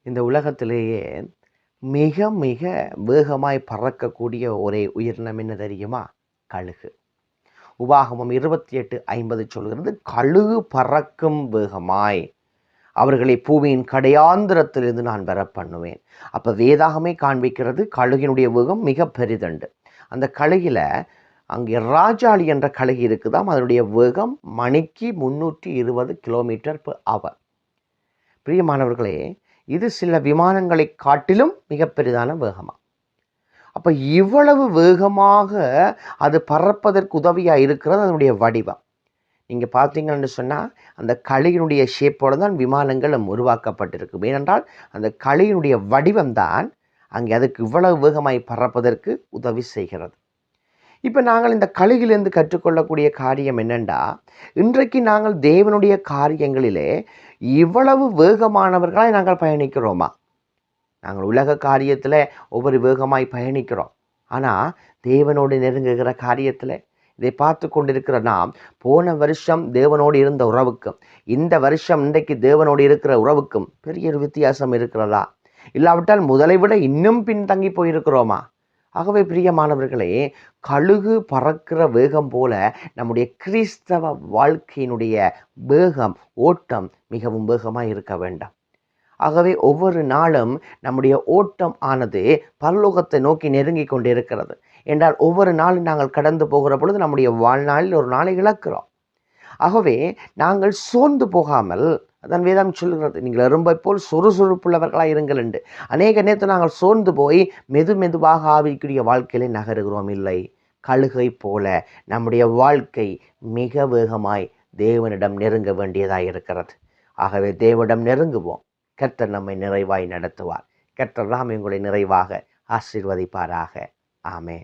இந்த உலகத்திலேயே மிக மிக வேகமாய் பறக்கக்கூடிய ஒரே உயிரினம் என்ன தெரியுமா? கழுகு. உபாகமம் 28:50 சொல்கிறது, கழுகு பறக்கும் வேகமாய் அவர்களை பூமியின் கடையாந்திரத்திலிருந்து நான் வர பண்ணுவேன். அப்போ வேதாகமே காண்பிக்கிறது கழுகினுடைய வேகம் மிக பெரிதண்டு. அந்த கழுகில் அங்கே ராஜாளி என்ற கழுகு இருக்குதாம். அதனுடைய வேகம் மணிக்கு 320 km/h. பிரியமானவர்களே, இது சில விமானங்களை காட்டிலும் மிக பெரிதான வேகமாக. அப்போ இவ்வளவு வேகமாக அது பறப்பதற்கு உதவியாக இருக்கிறது அதனுடைய வடிவம். நீங்கள் பார்த்தீங்கன்னு சொன்னால் அந்த கழுகினுடைய ஷேப்போடு தான் விமானங்களும் உருவாக்கப்பட்டிருக்கும். ஏனென்றால் அந்த கழுகினுடைய வடிவம் தான் அங்கே அதுக்கு இவ்வளவு வேகமாய் பறப்பதற்கு உதவி செய்கிறது. இப்போ நாங்கள் இந்த கழுகிலிருந்து கற்றுக்கொள்ளக்கூடிய காரியம் என்னென்னா, இன்றைக்கு நாங்கள் தேவனுடைய காரியங்களிலே இவ்வளவு வேகமானவர்களாய் நாங்கள் பயணிக்கிறோமா? நாங்கள் உலக காரியத்தில் ஒவ்வொரு வேகமாய் பயணிக்கிறோம். ஆனால் தேவனோடு நெருங்குகிற காரியத்தில் இதை பார்த்து கொண்டிருக்கிற நாம், போன வருஷம் தேவனோடு இருந்த உறவுக்கும் இந்த வருஷம் இன்றைக்கு தேவனோடு இருக்கிற உறவுக்கும் பெரிய ஒரு வித்தியாசம் இருக்கிறதா? இல்லாவிட்டால் முதலை விட இன்னும் பின்தங்கி போயிருக்கிறோமா? ஆகவே பிரியமானவர்களே, கழுகு பறக்கிற வேகம் போல நம்முடைய கிறிஸ்தவ வாழ்க்கையினுடைய வேகம், ஓட்டம் மிகவும் வேகமாக இருக்க வேண்டாம். ஆகவே ஒவ்வொரு நாளும் நம்முடைய ஓட்டம் ஆனது பரலோகத்தை நோக்கி நெருங்கி கொண்டு இருக்கிறது என்றால் ஒவ்வொரு நாளும் நாங்கள் கடந்து போகிற பொழுது நம்முடைய வாழ்நாளில் ஒரு நாளை இழக்கிறோம். ஆகவே நாங்கள் சோர்ந்து போகாமல், அதான் வேதம் சொல்லுகிறது, நீங்கள் எறும்பை போல் சுறுசுறுப்புள்ளவர்களாக இருங்கள் என்று. அநேக நேரத்தில் நாங்கள் சோர்ந்து போய் மெதுவாக ஆவிக்குரிய வாழ்க்கையிலே நகருகிறோம். இல்லை, கழுகை போல நம்முடைய வாழ்க்கை மிக வேகமாய் தேவனிடம் நெருங்க வேண்டியதாக இருக்கிறது. ஆகவே தேவனிடம் நெருங்குவோம். கர்த்தர் நம்மை நிறைவாய் நடத்துவார். கர்த்தர் தாம் உங்களை நிறைவாக ஆசீர்வதிப்பாராக. ஆமென்.